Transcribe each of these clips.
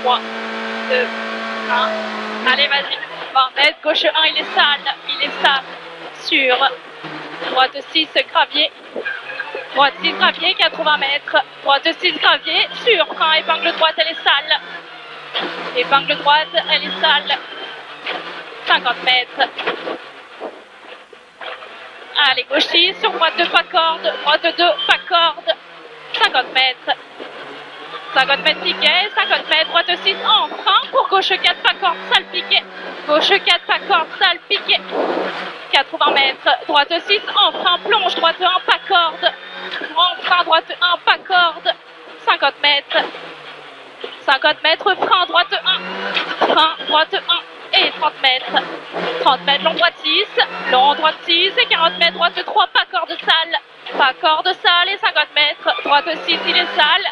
3, 2, 1. Allez, vas-y. 20 mètres, gauche 1, il est sale. Sur droite 6, gravier. Droite 6, gravier, 80 mètres. Droite 6, gravier, sur frein, épingle droite, elle est sale. Épingle droite, elle est sale. 50 mètres. Allez, gauche 6, sur droite 2, pas corde. Droite 2, pas corde. 50 mètres. 50 mètres piquet, 50 mètres, droite 6 en frein. Pour gauche 4, pas corde, sale piquet. Gauche 4, pas corde, sale piquet. 80 mètres, droite 6 en frein, plonge, droite 1, pas corde. En frein, droite 1, pas corde. 50 mètres. 50 mètres, frein, droite 1. Frein, droite 1 et 30 mètres. 30 mètres, long droite 6. Long droite 6 et 40 mètres, droite 3, pas corde sale. Pas corde sale et 50 mètres. Droite 6, il est sale.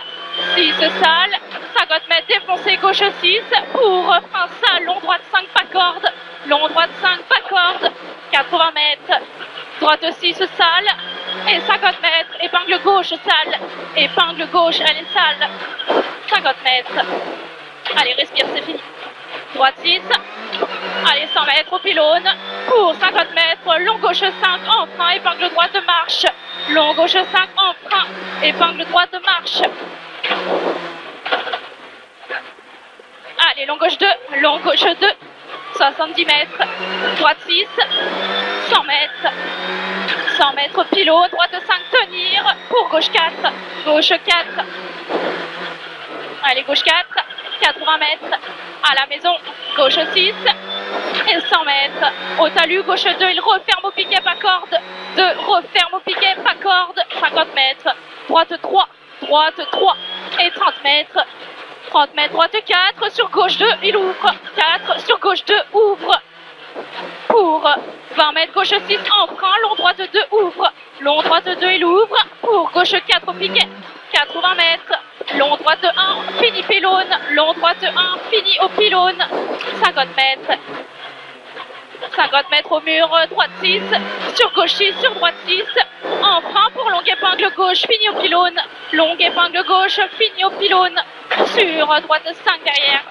6 sale. 50 mètres, défoncé, gauche 6. Pour frein sale, long droite 5, pas corde. Long droite 5, pas corde. 80 mètres. Droite 6 sale. Et 50 mètres. Épingle gauche sale. Épingle gauche, elle est sale. 50 mètres. Allez, respire, c'est fini. Droite 6. Allez, 100 mètres au pylône. Pour 50 mètres. Long gauche 5 en frein. Épingle droite marche. Long gauche 5 en frein. Épingle droite marche. Allez, long gauche 2. Long gauche 2. 70 mètres. Droite 6. 100 mètres. 100 mètres pylône. Droite 5, tenir. Pour gauche 4. Gauche 4. Allez, gauche 4. 80 mètres. À la maison. Gauche 6. Et 100 mètres. Au talus, gauche 2. Il referme au piquet, pas corde. 2. Referme au piquet, pas corde. 50 mètres. Droite 3. Droite 3. Et 30 mètres. 30 mètres, droite 4. Sur gauche 2, il ouvre. 4. Sur gauche 2, ouvre. Pour 20 mètres, gauche 6 en frein. Long droite 2, ouvre. Long droite 2, il ouvre. Pour gauche 4 au piquet. 80 mètres. Long droite 1, fini pylône. Long droite 1, fini au pylône. 50 mètres. 50 mètres au mur, droite 6. Sur gauche 6, sur droite 6. En frein pour longue épingle gauche, fini au pylône. Longue épingle gauche, fini au pylône. Sur droite 5 derrière.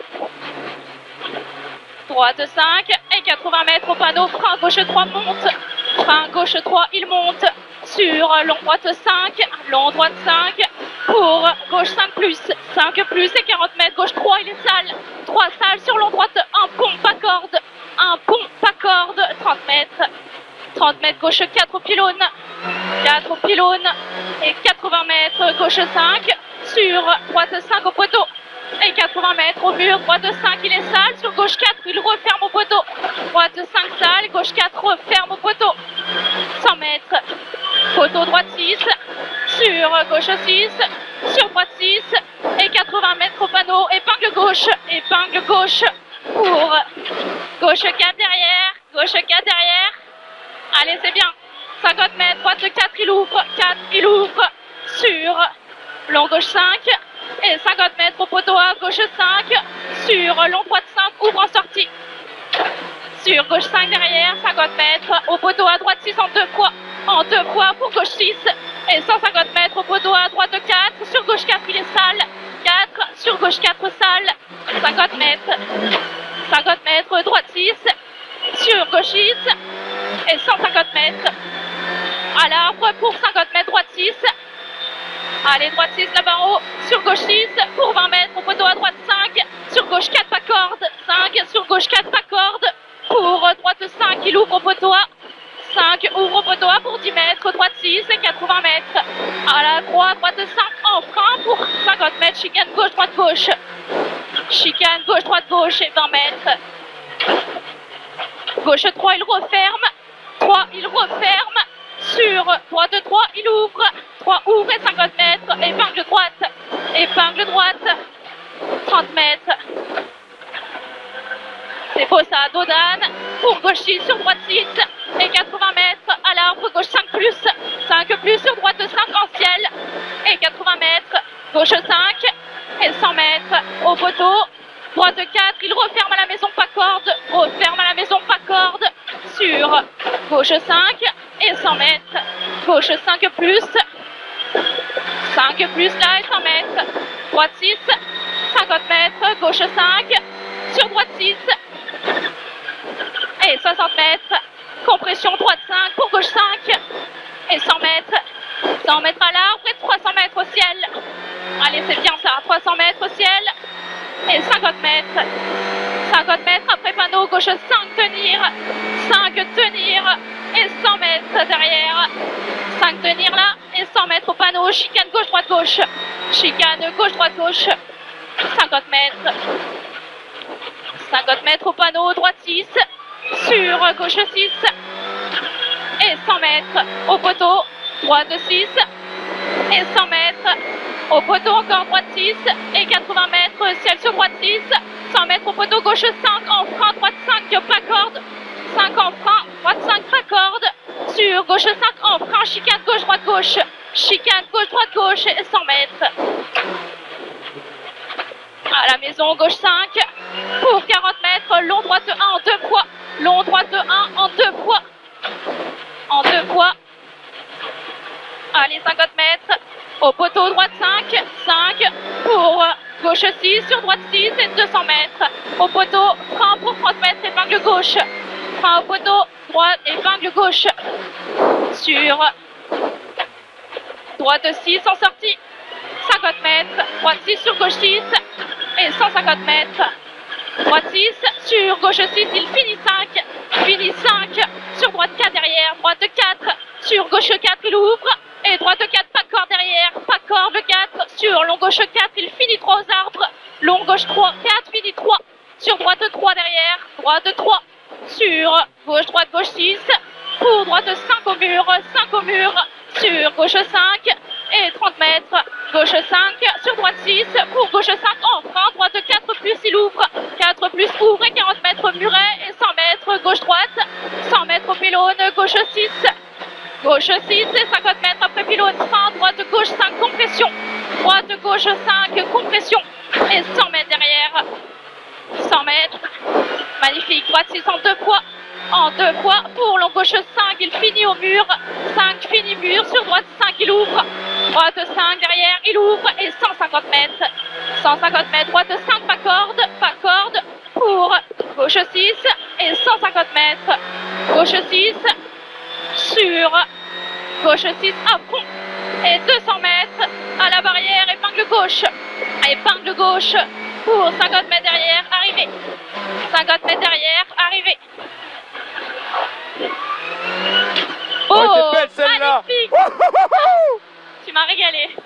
Droite 5 et 80 mètres au panneau. Frein gauche 3 monte. Frein gauche 3, il monte. Sur long droite 5. Long droite 5. Pour gauche 5 plus. 5 plus et 40 mètres. Gauche 3, il est sale. 3 sale sur long droite. Un pont, pas corde. Un pont, pas corde. 30 mètres. 30 mètres, gauche 4 au pylône. 4 au pylône. Et 80 mètres, gauche 5. Sur droite 5 au poteau. Et 80 mètres au mur, droite 5, il est sale. Sur gauche 4, il referme au poteau. Droite 5 sale, gauche 4 referme au poteau. 100 mètres. Poteau droite 6. Sur gauche 6. Sur droite 6. Et 80 mètres au panneau. Épingle gauche. Épingle gauche. Pour gauche 4 derrière. Gauche 4 derrière. Allez, c'est bien. 50 mètres. Droite 4, il ouvre. 4, il ouvre. Sur long gauche 5. Et 50 mètres au poteau à gauche 5. Sur long droite 5, ouvre en sortie. Sur gauche 5 derrière, 50 mètres. Au poteau à droite 6 en 2 fois. En 2 fois pour gauche 6. Et 150 mètres au poteau à droite 4. Sur gauche 4, il est sale. 4. Sur gauche 4, sale. 50 mètres. 50 mètres, droite 6. Sur gauche 6. Et 150 mètres. À l'arbre pour 50 mètres, droite 6. Allez, droite 6 là-bas en haut. Sur gauche 6 pour 20 mètres. Au poteau à droite 5. Sur gauche 4, pas corde. 5. Sur gauche 4, pas corde. Pour droite 5, il ouvre au poteau A. 5 ouvre au poteau A pour 10 mètres. Droite 6 et 80 mètres. À la croix, droite 5 en frein pour 50 mètres. Chicane gauche, droite gauche. Chicane gauche, droite gauche et 20 mètres. Gauche 3, il referme. 3, il referme. Sur droite 3, il ouvre. 3 ouvre et 50 mètres. Épingle droite. Épingle droite. 30 mètres. C'est beau ça, Dodane. Pour gauche 6, sur droite 6. Et 80 mètres. À l'arbre, gauche 5 plus. 5 plus sur droite 5 en ciel. Et 80 mètres. Gauche 5. Et 100 mètres. Au poteau. Droite 4, il referme à la maison, pas corde. Referme à la maison, pas corde. Sur gauche 5 et 100 mètres. Gauche 5 plus. 5 plus là et 100 mètres. Droite 6. 50 mètres, gauche 5, sur droite 6, et 60 mètres, compression droite 5 pour gauche 5, et 100 mètres à l'arbre et 300 mètres au ciel. Allez, c'est bien ça, 300 mètres au ciel, et 50 mètres. 50 mètres après panneau, gauche 5 tenir, 5 tenir, et 100 mètres derrière. 5 tenir là, et 100 mètres au panneau, chicane gauche, droite, gauche. Chicane gauche, droite, gauche. 50 mètres. 50 mètres au panneau, droite 6, sur gauche 6, et 100 mètres au poteau, droite 6, et 100 mètres au poteau, encore droite 6, et 80 mètres, ciel sur droite 6, 100 mètres au poteau, gauche 5, en frein, droite 5, pas corde, 5 en frein, droite 5, pas corde, sur gauche 5, en frein, chicane gauche, droite, gauche, chicane gauche, droite, gauche, et 100 mètres. À la maison, gauche 5, pour 40 mètres, long droite 1 en 2 fois, long droite 1 en 2 fois, en 2 fois. Allez, 50 mètres, au poteau, droite 5, 5, pour gauche 6, sur droite 6, et 200 mètres. Au poteau, frein pour 30 mètres, épingle gauche, frein au poteau, droite, épingle gauche, sur droite 6 en sortie, 50 mètres, droite 6 sur gauche 6, et 150 mètres. Droite 6, sur gauche 6, il finit 5, sur droite 4 derrière, droite 4, sur gauche 4, il ouvre, et droite 4, pas corde derrière, pas corde 4, sur long gauche 4, il finit 3 aux arbres, long gauche 3, 4, finit 3, sur droite 3 derrière, droite 3, sur gauche droite gauche 6, pour droite 5 au mur, sur gauche 5, et 30 mètres, gauche 5, sur droite 6, pour gauche 5, en frein, droite 4 plus, il ouvre, 4 plus ouvre, et 40 mètres muret, et 100 mètres, gauche droite, 100 mètres au pylône, gauche 6, et 50 mètres après pylône, frein, droite gauche 5, compression, droite gauche 5, compression, et 100 mètres derrière, 100 mètres, magnifique, droite 6 en 2 fois, pour long gauche 5, il finit au mur, 5 finit mur, sur droite 5, il ouvre, droite 5 derrière, il ouvre, et 150 mètres, 150 mètres, droite 5, pas corde, pour gauche 6, et 150 mètres, gauche 6, sur gauche 6 à fond, et 200 mètres, à la barrière, épingle gauche, pour 50 mètres derrière, arrivé, 50 mètres derrière, arrivé. Oh, belle celle-là. magnifique. Tu m'as régalé.